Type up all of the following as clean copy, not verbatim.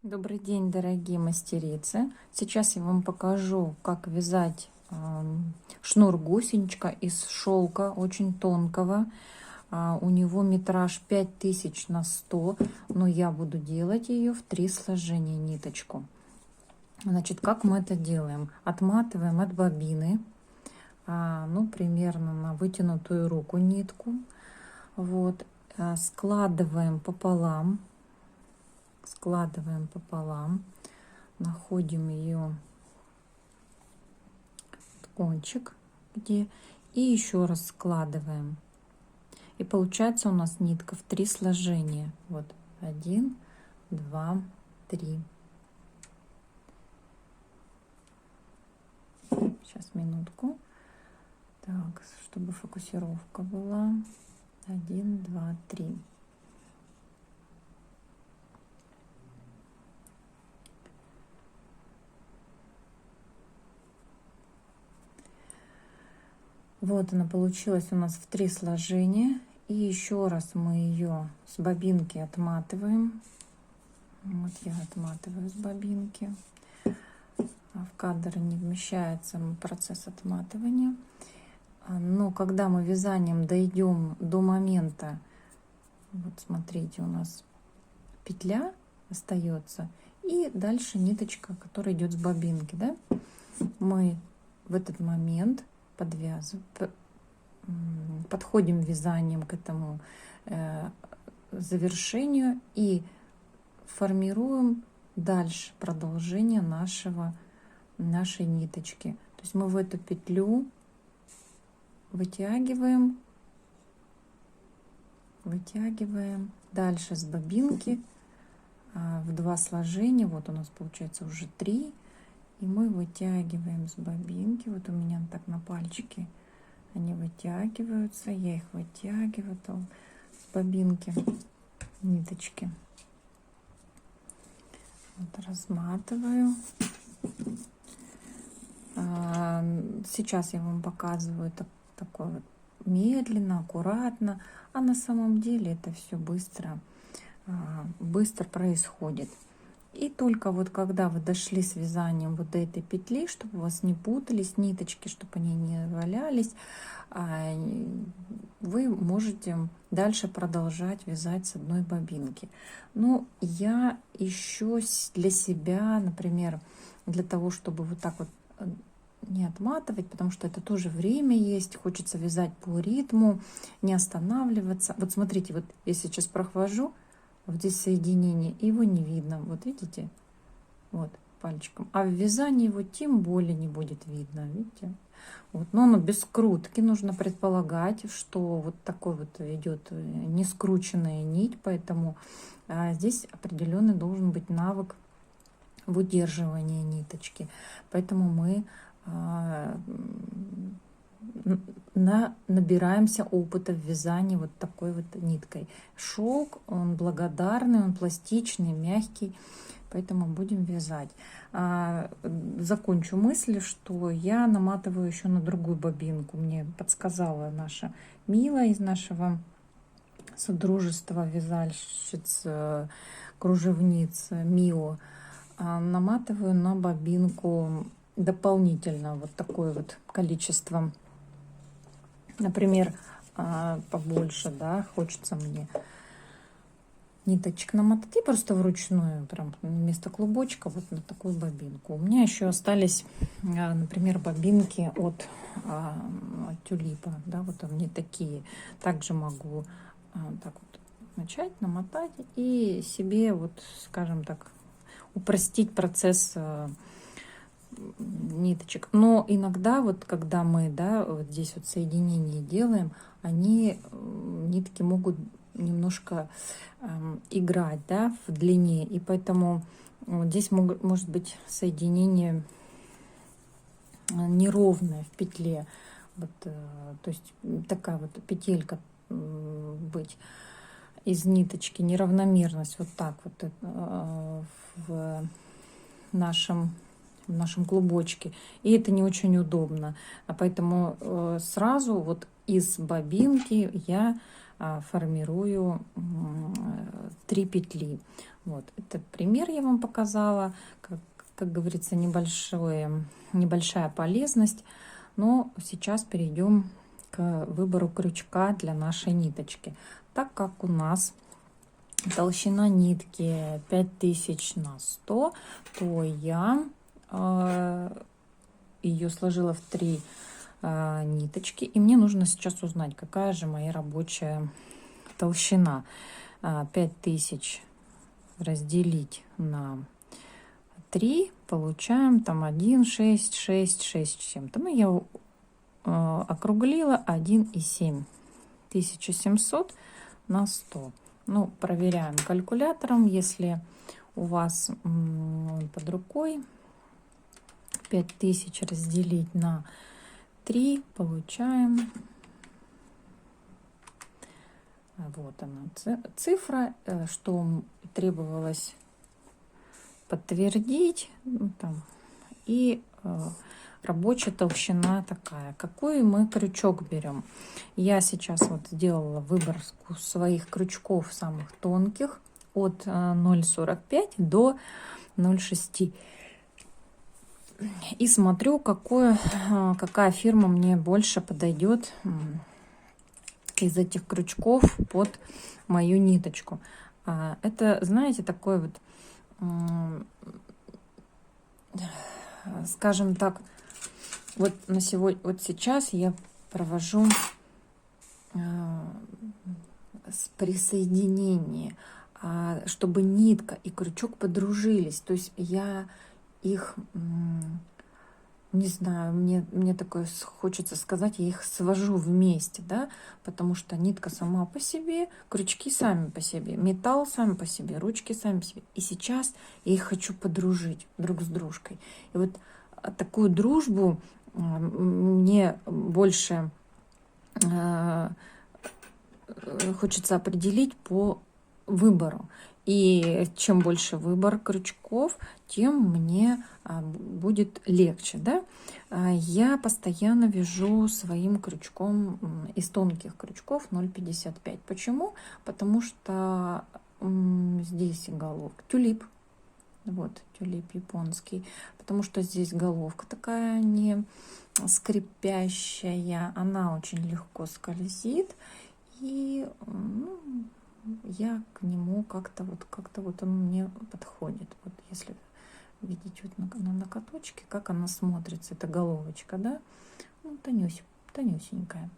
Добрый день, дорогие мастерицы! Сейчас я вам покажу, как вязать шнур гусеничка из шелка очень тонкого. У него метраж 5000 на 100, но я буду делать ее в 3 сложения ниточку. Значит, как мы это делаем? Отматываем от бобины, ну, примерно на вытянутую руку нитку. Вот, складываем пополам. Находим ее кончик, где, и еще раз складываем. И получается у нас нитка в 3 сложения. Вот 1, 2, 3. Сейчас, минутку. Так, чтобы фокусировка была. 1, 2, 3. Вот она получилась у нас в 3 сложения. И еще раз мы ее с бобинки отматываем. Вот я отматываю с бобинки. В кадр не вмещается процесс отматывания. Но когда мы вязанием дойдем до момента, вот смотрите, у нас петля остается, и дальше ниточка, которая идет с бобинки, да, мы в этот момент подходим вязанием к этому завершению и формируем дальше продолжение нашей ниточки. То есть мы в эту петлю вытягиваем дальше с бобинки в 2 сложения. Вот у нас получается уже 3. И мы вытягиваем с бобинки. Вот у меня так на пальчике они вытягиваются. Я их вытягиваю там с бобинки ниточки. Вот разматываю. Сейчас я вам показываю такое вот медленно, аккуратно, а на самом деле это все быстро происходит. И только вот когда вы дошли с вязанием вот до этой петли, чтобы у вас не путались ниточки, чтобы они не валялись, вы можете дальше продолжать вязать с одной бобинки. Но я еще для себя, например, для того, чтобы вот так вот не отматывать, потому что это тоже время есть, хочется вязать по ритму, не останавливаться. Вот смотрите, вот я сейчас прохожу, вот здесь соединение, его не видно, вот видите, вот пальчиком, а в вязании его тем более не будет видно, видите, вот. Но оно без скрутки, нужно предполагать, что вот такой вот идет не скрученная нить, поэтому здесь определенный должен быть навык в удерживании ниточки, поэтому мы набираемся опыта в вязании вот такой вот ниткой. Шелк, он благодарный, он пластичный, мягкий, поэтому будем вязать. Закончу мысль, что я наматываю еще на другую бобинку. Мне подсказала наша Мила из нашего содружества вязальщиц, кружевниц Мио. Наматываю на бобинку дополнительно вот такое вот количество, например, побольше, да, хочется мне ниточек намотать, и просто вручную прям вместо клубочка вот на такую бобинку. У меня еще остались, например, бобинки от тюлипа, да, вот они такие. Также могу так вот начать намотать и себе вот, скажем так, упростить процесс ниточек. Но иногда вот когда мы, да, вот здесь вот соединение делаем, нитки могут немножко играть, да, в длине, и поэтому вот здесь может быть соединение неровное в петле, вот, то есть такая вот петелька быть из ниточки, неравномерность вот так вот в нашем клубочке, и это не очень удобно, поэтому сразу вот из бобинки я формирую 3 петли. Вот, это пример я вам показала, как говорится, небольшая полезность. Но сейчас перейдем к выбору крючка для нашей ниточки. Так как у нас толщина нитки 5000 на 100, то я ее сложила в 3 ниточки, и мне нужно сейчас узнать, какая же моя рабочая толщина. 5000 разделить на 3, получаем там 1, 6, 6, 6 чем-то. Ну, я округлила 1,7. 1700 на 100. Ну, проверяем калькулятором, если у вас под рукой. 5000 разделить на 3, получаем, вот она цифра, что требовалось подтвердить, ну, там, и рабочая толщина такая. Какой мы крючок берем? Я сейчас вот сделала выборку своих крючков самых тонких от 0,45 до 0,6. И смотрю, какая фирма мне больше подойдет из этих крючков под мою ниточку. Это, знаете, такой вот, скажем так, вот на сегодня, вот сейчас я провожу присоединение, чтобы нитка и крючок подружились. То есть я их, не знаю, мне такое хочется сказать, я их свожу вместе, да, потому что нитка сама по себе, крючки сами по себе, металл сам по себе, ручки сами по себе. И сейчас я их хочу подружить друг с дружкой. И вот такую дружбу мне больше хочется определить по выбору. И чем больше выбор крючков, тем мне будет легче, да? Я постоянно вяжу своим крючком из тонких крючков 0,55. Почему? Потому что здесь головка, тюлип, вот тюлип японский, потому что здесь головка такая не скрипящая, она очень легко скользит, и я к нему как-то вот он мне подходит. Вот если видите вот на ноготочке, как она смотрится, эта головочка, да, ну, тонюсенькая.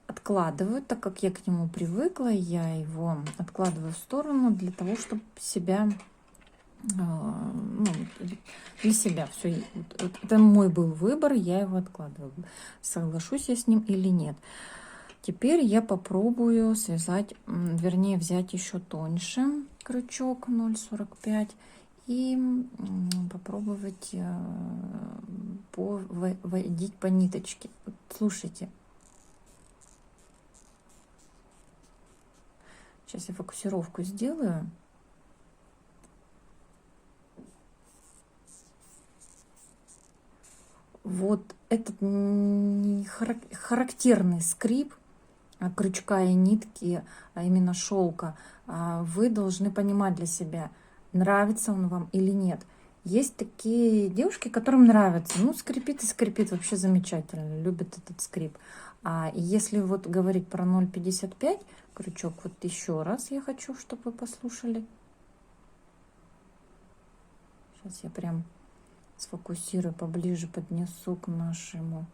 Откладываю, так как я к нему привыкла, я его откладываю в сторону для того, чтобы себя, ну, для себя все. Вот это мой был выбор, я его откладываю. Соглашусь я с ним или нет. Теперь я попробую связать, вернее, взять еще тоньше крючок 0,45 и попробовать водить по ниточке. Вот, слушайте. Сейчас я фокусировку сделаю. Вот этот характерный скрип крючка и нитки, а именно шелка, вы должны понимать для себя, нравится он вам или нет. Есть такие девушки, которым нравится, ну, скрипит и скрипит, вообще замечательно, любят этот скрип. И если вот говорить про 0,55 крючок, вот еще раз я хочу, чтобы вы послушали. Сейчас я прям сфокусирую, поближе поднесу к нашему.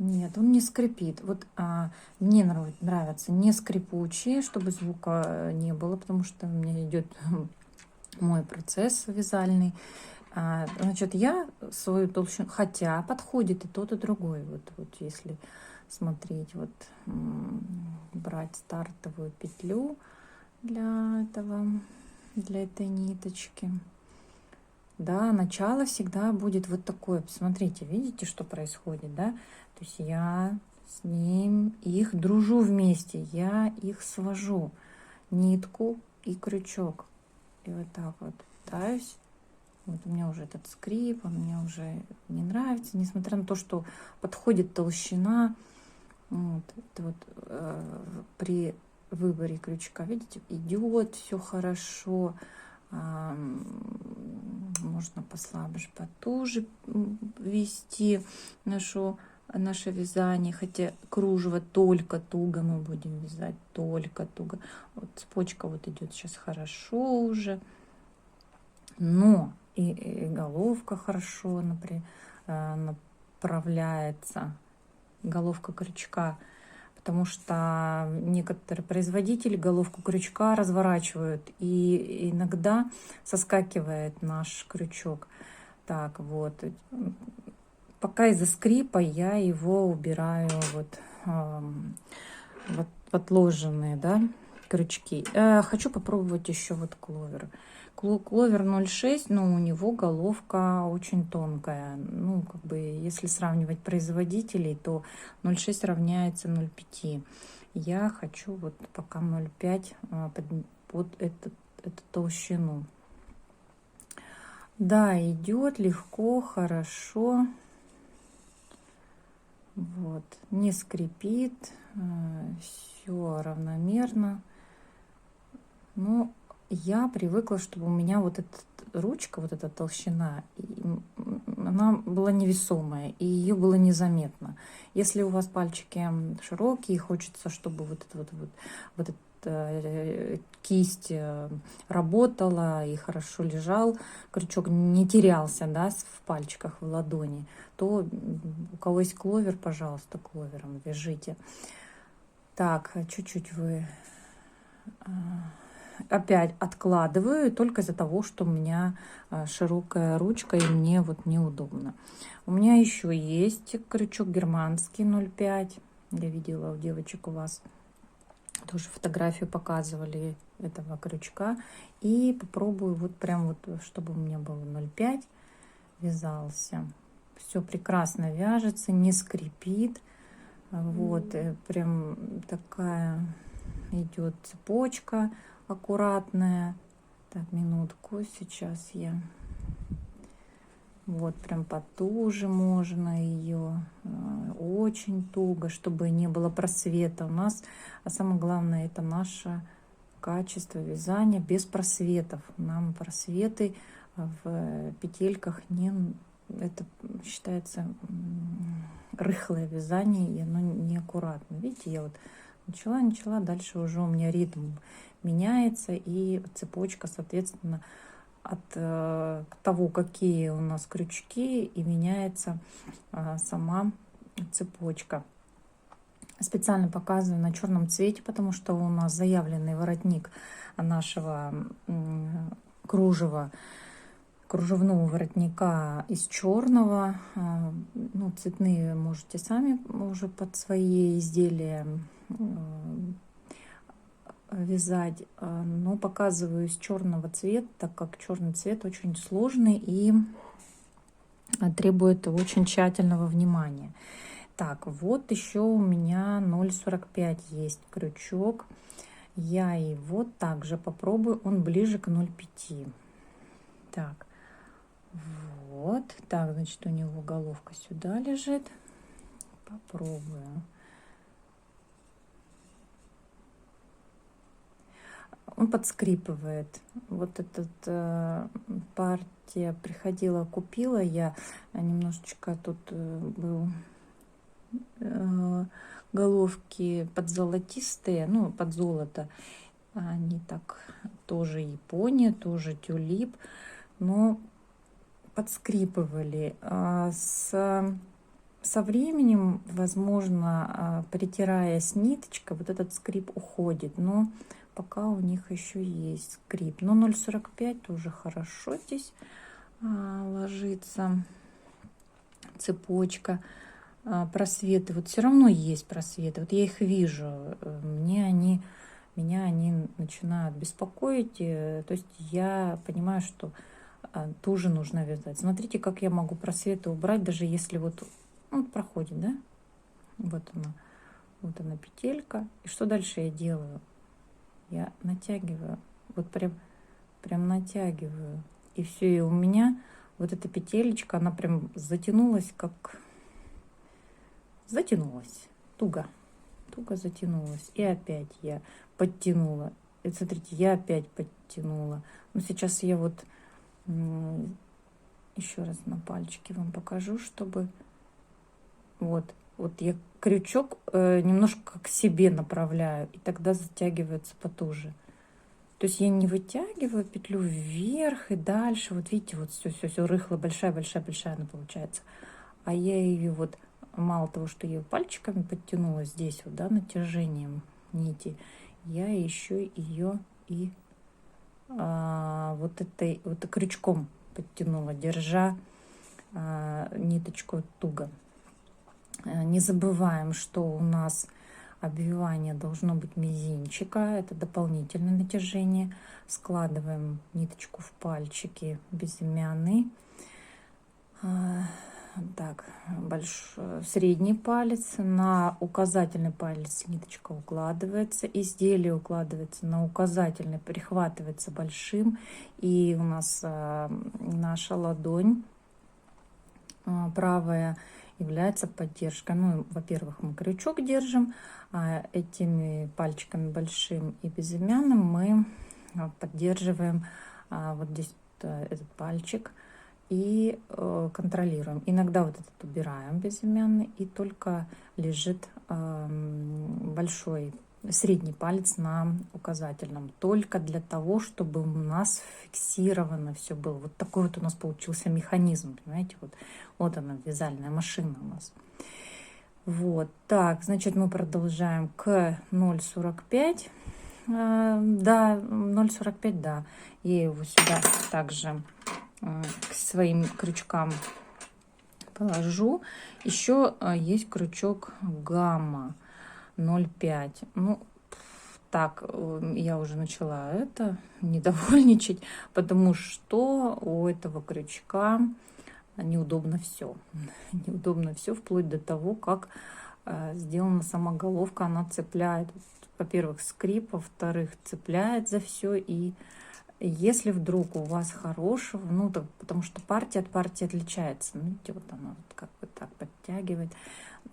Нет, он не скрипит. Вот мне нравятся не скрипучие, чтобы звука не было, потому что у меня идет мой процесс вязальный. Значит, я свою толщину, хотя подходит и тот, и другой. Вот если смотреть, вот брать стартовую петлю для этой ниточки. Да, начало всегда будет вот такое. Посмотрите, видите, что происходит, да? То есть я с ним их дружу вместе, я их свожу, нитку и крючок. И вот так вот пытаюсь Вот у меня уже этот скрип, он мне уже не нравится, несмотря на то, что подходит толщина. Вот, это вот при выборе крючка, видите, идет все хорошо. Можно послабже, потуже вести наше вязание, хотя кружево только туго мы будем вязать, только туго. Вот цепочка вот идет сейчас хорошо уже, но и головка хорошо направляется, головка крючка, потому что некоторые производители головку крючка разворачивают, и иногда соскакивает наш крючок. Так, вот. Пока из-за скрипа я его убираю вот в отложенные, да, крючки. Хочу попробовать еще вот кловер. Кловер 0,6, но у него головка очень тонкая. Ну, как бы, если сравнивать производителей, то 0,6 равняется 0,5. Я хочу вот пока 0,5 под эту толщину. Да, идет легко, хорошо. Вот, не скрипит, все равномерно. Но я привыкла, чтобы у меня вот эта ручка, вот эта толщина, она была невесомая, и ее было незаметно. Если у вас пальчики широкие, хочется, чтобы вот эта кисть работала и хорошо лежал, крючок не терялся, да, в пальчиках, в ладони, то у кого есть кловер, пожалуйста, кловером вяжите. Так, чуть-чуть опять откладываю только из-за того, что у меня широкая ручка и мне вот неудобно. У меня еще есть крючок германский 0,5. Я видела у девочек, у вас тоже фотографию показывали этого крючка. И попробую вот прям вот, чтобы у меня было 0,5 вязался. Все прекрасно вяжется, не скрипит. Вот, прям такая идет цепочка аккуратная. Так, минутку, сейчас я... Вот, прям потуже можно ее, очень туго, чтобы не было просвета у нас. А самое главное, это наше качество вязания без просветов. Нам просветы в петельках не... Это считается рыхлое вязание, и оно неаккуратно. Видите, я вот начала, дальше уже у меня ритм меняется, и цепочка, соответственно, от того, какие у нас крючки, и меняется сама цепочка. Специально показываю на черном цвете, потому что у нас заявленный воротник нашего кружевного воротника из черного. Ну, цветные можете сами уже под свои изделия вязать, но показываю из черного цвета, так как черный цвет очень сложный и требует очень тщательного внимания. Так, вот еще у меня 0,45 есть крючок. Я его также попробую, он ближе к 0,5. Так, вот, так, значит, у него головка сюда лежит. Попробую. Он подскрипывает. Вот этот партия приходила, купила я. Немножечко тут был головки подзолотистые, ну, под золото. Они так тоже Япония, тоже тюлип, но подскрипывали. Со временем, возможно, притираясь ниточкой, вот этот скрип уходит, но пока у них еще есть скрип. Но 0,45 тоже хорошо здесь ложится цепочка. Просветы, вот все равно есть просветы, вот я их вижу, меня они начинают беспокоить, то есть я понимаю, что тоже нужно вязать. Смотрите, как я могу просветы убрать, даже если вот проходит, да, вот она петелька, и что дальше я делаю? Я натягиваю, вот прям натягиваю, и все, и у меня вот эта петелечка, она прям затянулась, как затянулась, туго затянулась. И опять я подтянула. И смотрите, я опять подтянула. Но сейчас я вот еще раз на пальчике вам покажу, чтобы вот я крючок немножко к себе направляю, и тогда затягивается потуже. То есть я не вытягиваю петлю вверх и дальше. Вот видите, вот все рыхло, большая она получается. А я ее вот, мало того, что я пальчиками подтянула здесь вот, да, натяжением нити, я еще ее и вот крючком подтянула, держа ниточку туго. Не забываем, что у нас обвивание должно быть мизинчика, это дополнительное натяжение. Складываем ниточку в пальчики безымянный. Так, средний палец, на указательный палец ниточка укладывается, изделие укладывается на указательный, прихватывается большим, и у нас наша ладонь правая является поддержкой. Ну, во-первых, мы крючок держим, а этими пальчиками большим и безымянным мы поддерживаем вот здесь этот пальчик и контролируем. Иногда вот этот убираем безымянный, и только лежит большой средний палец на указательном, только для того, чтобы у нас фиксировано все было. Вот такой вот у нас получился механизм, понимаете, вот она, вязальная машина у нас. Вот так, значит, мы продолжаем к 0,45. Да, 0,45, да, я его сюда также к своим крючкам положу. Еще есть крючок гамма 0,5. Ну, так, я уже начала это недовольничать, потому что у этого крючка неудобно все. Неудобно все, вплоть до того, как сделана сама головка. Она цепляет, во-первых, скрип, во-вторых, цепляет за все. И если вдруг у вас хорошего, ну, так, потому что партия от партии отличается. Ну, видите, вот она вот как бы так подтягивает.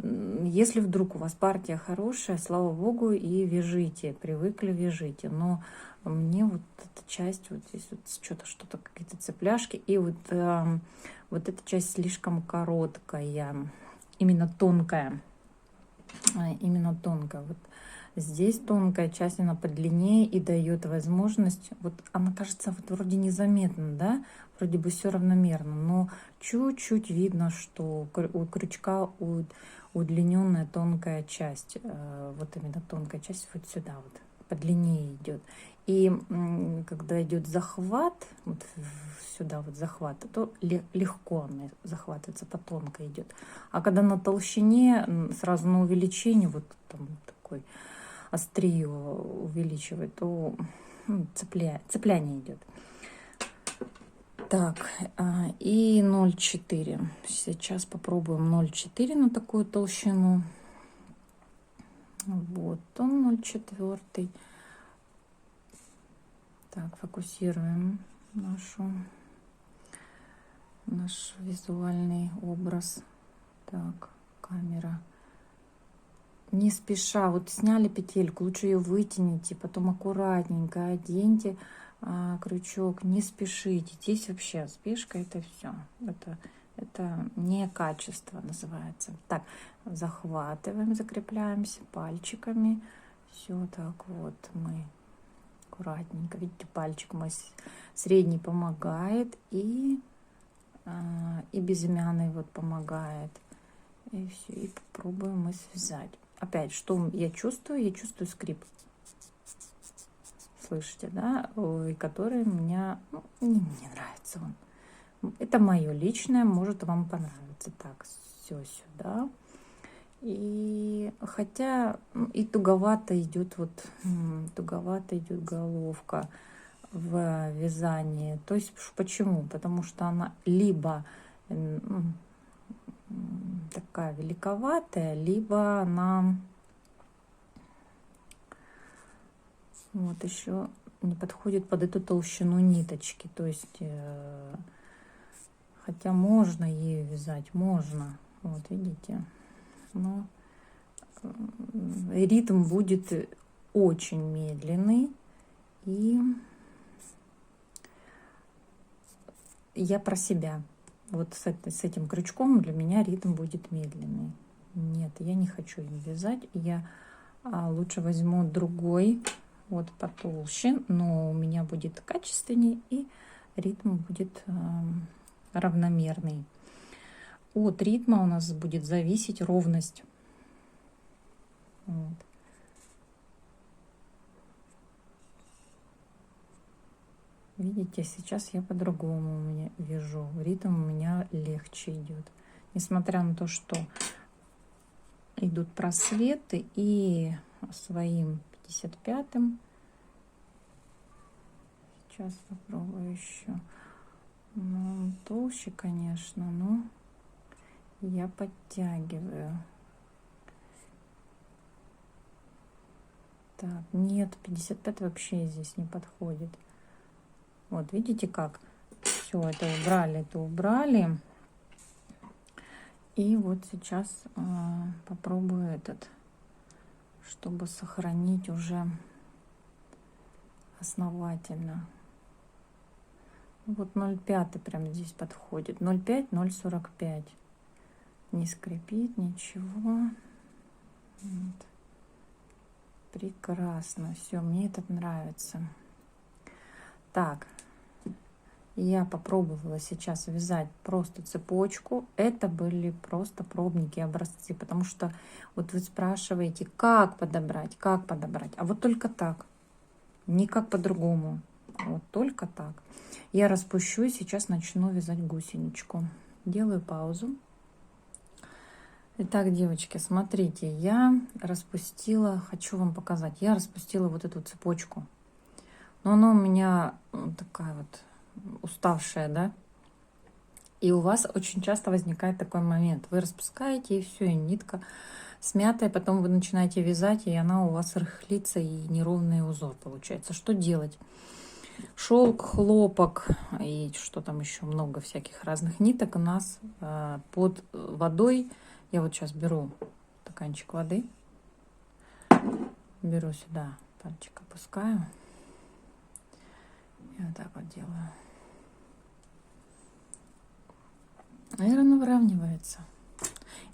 Если вдруг у вас партия хорошая, слава богу, и вяжите, привыкли, вяжите. Но мне вот эта часть, вот здесь вот что-то, какие-то цепляшки, и вот эта часть слишком короткая, именно тонкая. Вот здесь тонкая часть, она подлиннее и дает возможность, вот она кажется вот вроде незаметно, да, вроде бы все равномерно, но чуть-чуть видно, что у крючка удлиненная тонкая часть, вот именно тонкая часть вот сюда вот подлиннее идет. И когда идет захват, вот сюда вот захват, то легко он захватывается, по тонко идет. А когда на толщине, сразу на увеличение, вот там такой острие увеличивает, то цепляние идет. Так, и 0,4. Сейчас попробуем 0,4 на такую толщину. Вот он 0,4. Так, фокусируем наш визуальный образ. Так, камера. Не спеша, вот сняли петельку, лучше ее вытяните, потом аккуратненько оденьте крючок, не спешите. Здесь вообще спешка, это все. Это не качество называется. Так, захватываем, закрепляемся пальчиками. Все так вот мы аккуратненько. Видите, пальчик мой средний помогает, и безымянный вот помогает. И все, и попробуем мы связать. Опять, что я чувствую? Я чувствую скрип. Слышите, да? Который меня не нравится он. Это мое личное, может вам понравится. Так, все сюда. И хотя и туговато идет головка в вязании. То есть почему? Потому что она либо такая великоватая, либо она вот еще не подходит под эту толщину ниточки. То есть, хотя можно ею вязать, можно. Вот видите, но ритм будет очень медленный. И я про себя. Вот с этим крючком для меня ритм будет медленный. Нет, я не хочу им вязать. Я лучше возьму другой, вот потолще, но у меня будет качественней и ритм будет равномерный. От ритма у нас будет зависеть ровность. Вот. Видите, сейчас я по-другому у меня вяжу. Ритм у меня легче идет. Несмотря на то, что идут просветы, и своим 55-м. Сейчас попробую еще. Ну, он толще, конечно, но я подтягиваю. Так, нет, 55 вообще здесь не подходит. Вот, видите как? Все, это убрали. И вот сейчас попробую этот, чтобы сохранить уже основательно. Вот 0,5 прям здесь подходит. 0,5, 0,45. Не скрипит ничего. Вот. Прекрасно. Все, мне это нравится. Так, я попробовала сейчас вязать просто цепочку. Это были просто пробники, образцы, потому что вот вы спрашиваете, как подобрать. А вот только так, никак по-другому. Вот только так. Я распущу и сейчас начну вязать гусеничку. Делаю паузу. Итак, девочки, смотрите, я распустила, хочу вам показать, я распустила вот эту цепочку. Но она у меня такая вот уставшая, да? И у вас очень часто возникает такой момент. Вы распускаете, и все, и нитка смятая, потом вы начинаете вязать, и она у вас рыхлится, и неровный узор получается. Что делать? Шелк, хлопок и что там еще, много всяких разных ниток у нас под водой. Я вот сейчас беру стаканчик воды, беру сюда, пальчик опускаю и вот так вот делаю. И она выравнивается.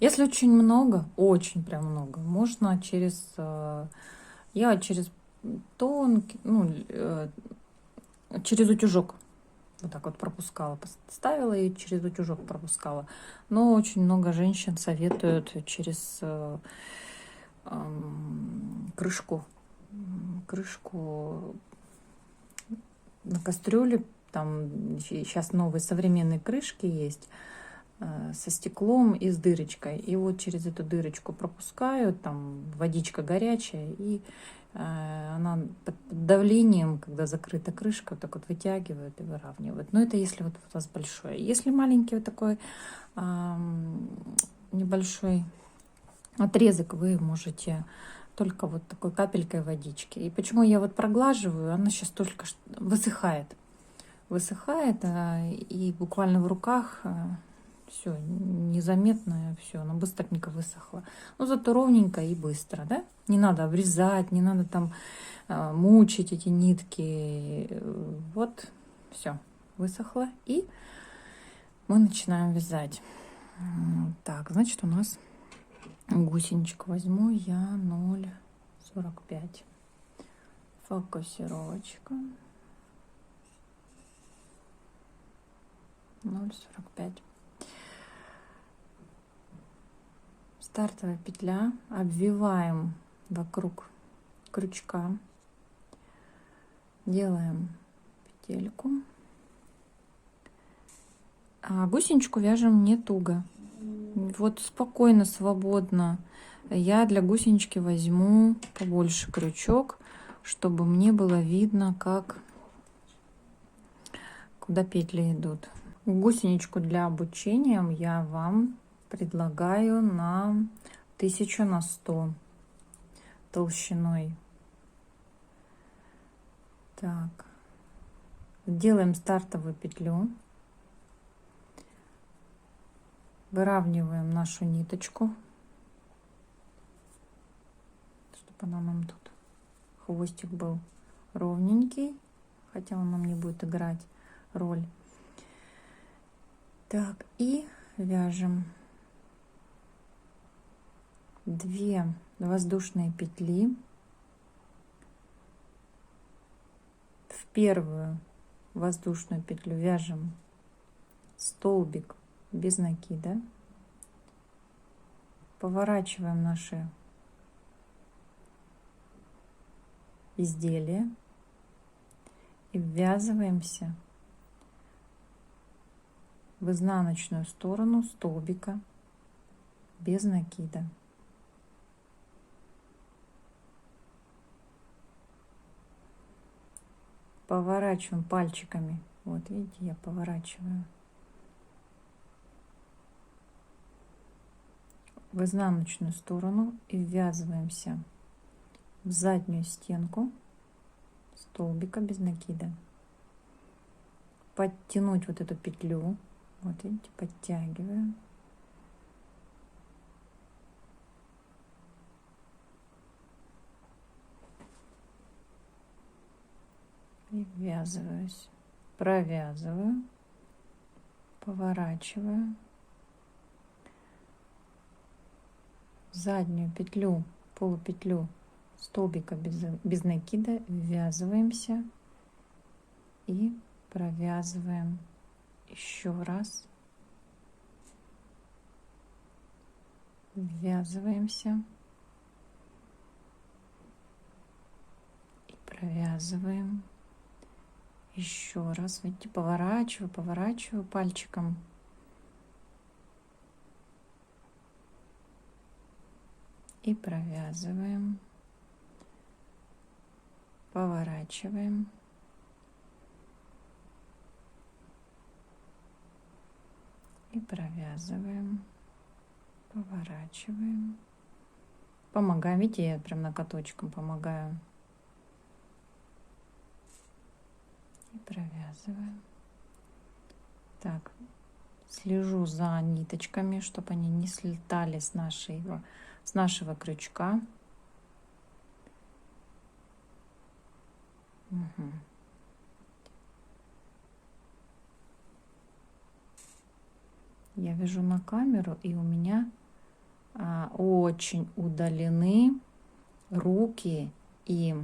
Если очень много, очень прям много, можно через, я через тонкий, ну, через утюжок вот так вот пропускала, ставила и через утюжок пропускала. Но очень много женщин советуют через крышку на кастрюле. Там сейчас новые современные крышки есть со стеклом и с дырочкой. И вот через эту дырочку пропускаю, там водичка горячая, и она под давлением, когда закрыта крышка, вот так вот вытягивает и выравнивает. Но это если вот у вас большое. Если маленький вот такой небольшой отрезок, вы можете только вот такой капелькой водички. И почему я вот проглаживаю, она сейчас только высыхает, и буквально в руках все незаметно, все, она быстренько высохла. Но зато ровненько и быстро, да? Не надо обрезать, не надо там мучить эти нитки. Вот, все, высохло, и мы начинаем вязать. Так, значит, у нас гусеничку возьму я 0,45. Фокусировочка. 0,45. Стартовая петля, обвиваем вокруг крючка, делаем петельку, а гусеничку вяжем не туго. Вот спокойно, свободно. Я для гусенички возьму побольше крючок, чтобы мне было видно, куда петли идут. Гусеничку для обучения я вам предлагаю на 1000 на 100 толщиной. Так, делаем стартовую петлю, выравниваем нашу ниточку, чтобы она нам тут, хвостик был ровненький, хотя он нам не будет играть роль. Так, и вяжем 2 воздушные петли. В первую воздушную петлю вяжем столбик без накида, поворачиваем наши изделия и ввязываемся в изнаночную сторону столбика без накида. Поворачиваем пальчиками. Вот видите, я поворачиваю в изнаночную сторону и ввязываемся в заднюю стенку столбика без накида. Подтянуть вот эту петлю. Вот видите, подтягиваю. И ввязываюсь, провязываю, поворачиваю, заднюю петлю, полупетлю столбика без накида ввязываемся и провязываем еще раз, ввязываемся и провязываем. Еще раз, видите, поворачиваю пальчиком. И провязываем. Поворачиваем. И провязываем. Поворачиваем. Помогаем. Видите, я прям накаточком помогаю. И провязываем. Так, слежу за ниточками, чтобы они не слетали с нашего крючка. Угу. Я вяжу на камеру, и у меня очень удалены руки и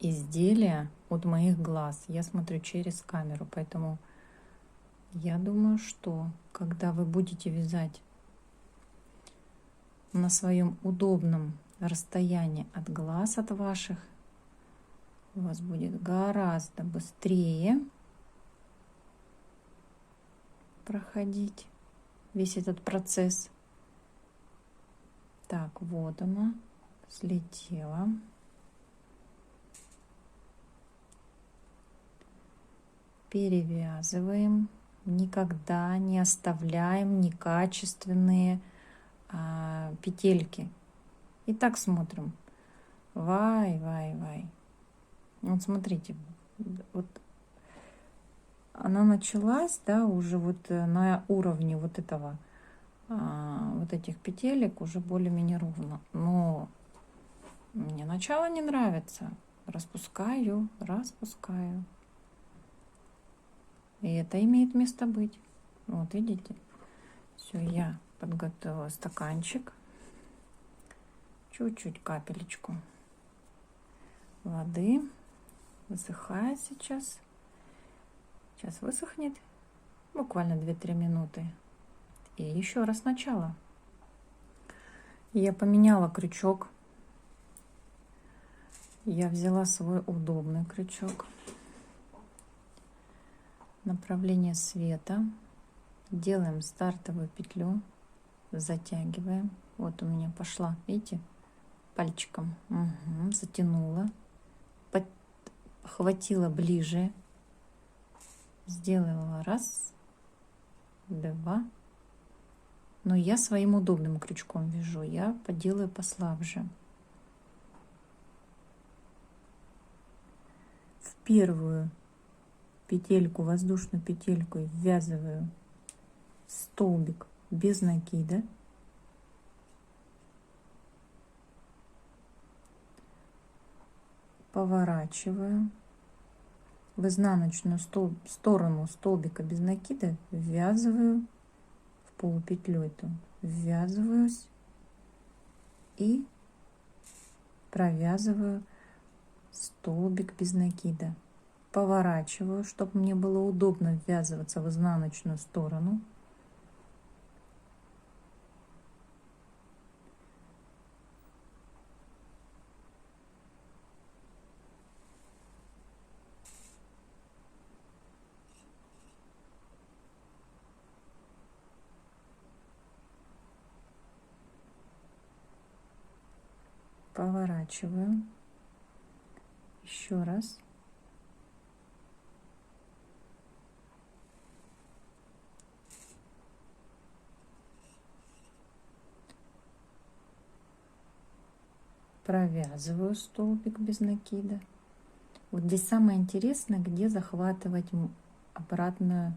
изделия от моих глаз. Я смотрю через камеру, поэтому я думаю, что когда вы будете вязать на своем удобном расстоянии от глаз от ваших, у вас будет гораздо быстрее проходить весь этот процесс. Так, вот она слетела. Перевязываем. Никогда не оставляем некачественные петельки. И так смотрим. Вай. Вот смотрите, вот она началась, да, уже вот на уровне вот этого, вот этих петелек уже более-менее ровно. Но мне начало не нравится. Распускаю. И это имеет место быть. Вот видите. Все, я подготовила стаканчик. Чуть-чуть капелечку воды. Высыхает сейчас. Сейчас высохнет. Буквально 2-3 минуты. И еще раз сначала. Я поменяла крючок. Я взяла свой удобный крючок. Направление света. Делаем стартовую петлю. Затягиваем. Вот у меня пошла, видите, пальчиком. Угу, затянула. Хватила ближе. Сделала 1, 2. Но я своим удобным крючком вяжу. Я поделаю послабже. первую петельку, воздушную петельку, ввязываю столбик без накида, поворачиваю в изнаночную сторону столбика без накида, ввязываю в полупетлю эту, ввязываюсь и провязываю столбик без накида, поворачиваю, чтобы мне было удобно ввязываться в изнаночную сторону, поворачиваю еще раз, провязываю столбик без накида. Вот здесь самое интересное, где захватывать обратную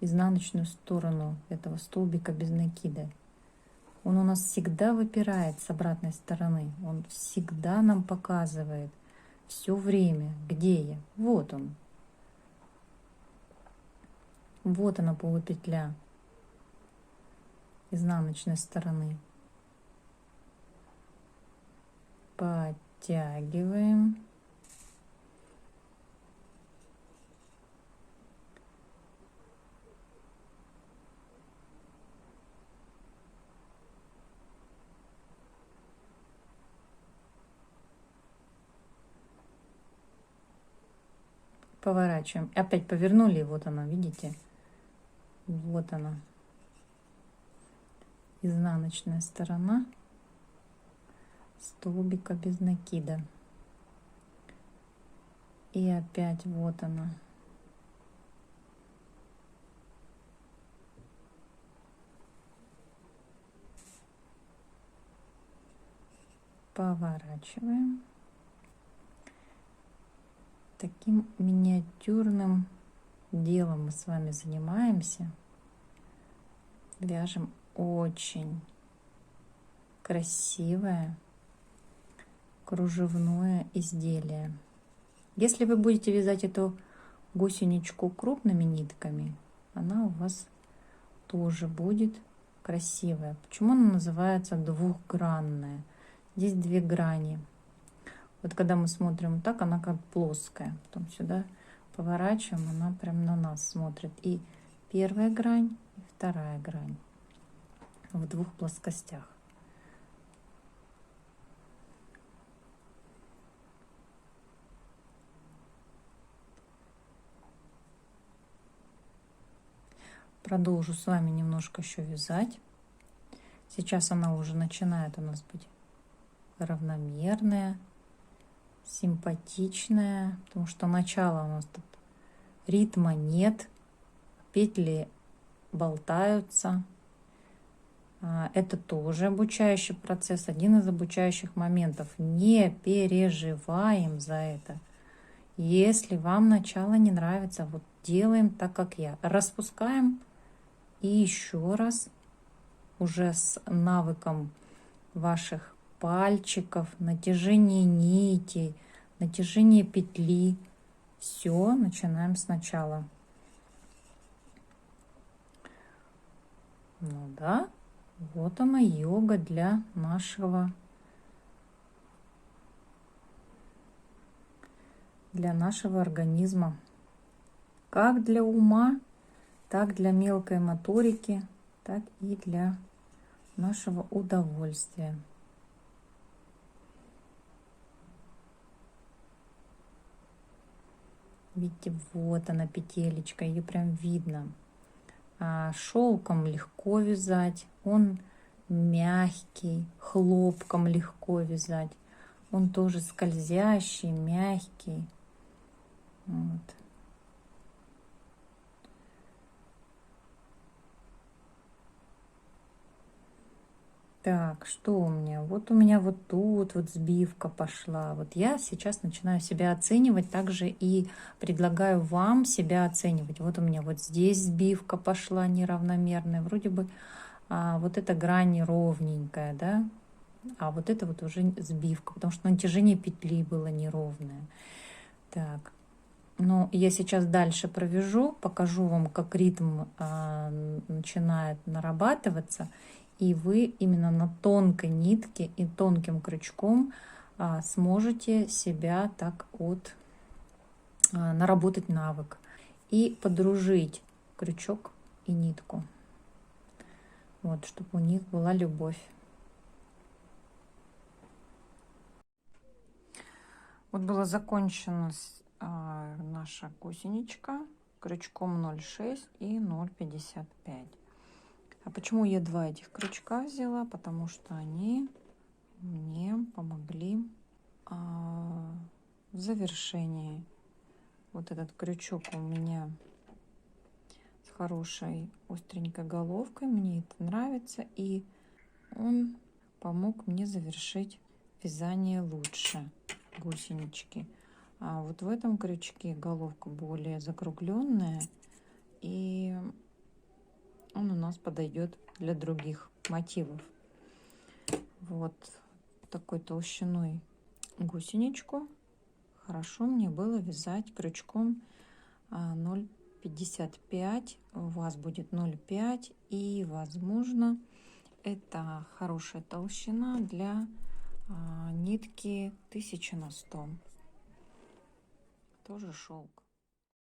изнаночную сторону этого столбика без накида. Он у нас всегда выпирает с обратной стороны. Он всегда нам показывает все время, где я. Вот он. Вот она полупетля изнаночной стороны. Подтягиваем. Поворачиваем. Опять повернули, и вот она, видите? Вот она. Изнаночная сторона столбика без накида. И опять вот она. Поворачиваем. Таким миниатюрным делом мы с вами занимаемся. Вяжем очень красивое кружевное изделие. Если вы будете вязать эту гусеничку крупными нитками, она у вас тоже будет красивая. Почему она называется двухгранная? Здесь две грани. Вот когда мы смотрим вот так, она как плоская. Потом сюда поворачиваем, она прям на нас смотрит. И первая грань, и вторая грань в двух плоскостях. Продолжу с вами немножко еще вязать. Сейчас она уже начинает у нас быть равномерная, симпатичная, потому что начало у нас тут ритма нет, петли болтаются. Это тоже обучающий процесс, один из обучающих моментов. Не переживаем за это. Если вам начало не нравится, вот делаем так, как я. Распускаем и еще раз уже с навыком ваших пальчиков, натяжение нитей, натяжение петли. Все, начинаем сначала. Ну да, вот она йога для нашего организма. Как для ума, так для мелкой моторики, так и для нашего удовольствия. Видите, вот она петелечка, ее прям видно. Шелком легко вязать, он мягкий, хлопком легко вязать. Он тоже скользящий, мягкий. Вот. Так, что у меня? Вот у меня вот тут вот сбивка пошла. Вот я сейчас начинаю себя оценивать, также и предлагаю вам себя оценивать. Вот у меня вот здесь сбивка пошла неравномерная. Вроде бы вот эта грань ровненькая, да? А вот это вот уже сбивка, потому что натяжение петли было неровное. Так, ну я сейчас дальше провяжу, покажу вам, как ритм начинает нарабатываться. И вы именно на тонкой нитке и тонким крючком сможете себя так вот наработать навык и подружить крючок и нитку. Вот, чтобы у них была любовь. Вот была закончена наша гусеничка крючком 0,6 и 0,55. А почему я два этих крючка взяла? Потому что они мне помогли в завершении. Вот этот крючок у меня с хорошей остренькой головкой. Мне это нравится. И он помог мне завершить вязание лучше гусенички. А вот в этом крючке головка более закругленная. И он у нас подойдет для других мотивов. Вот такой толщиной гусеничку хорошо мне было вязать крючком 0,55, у вас будет 0,5, и возможно это хорошая толщина для нитки 1000 на 100, тоже шелк.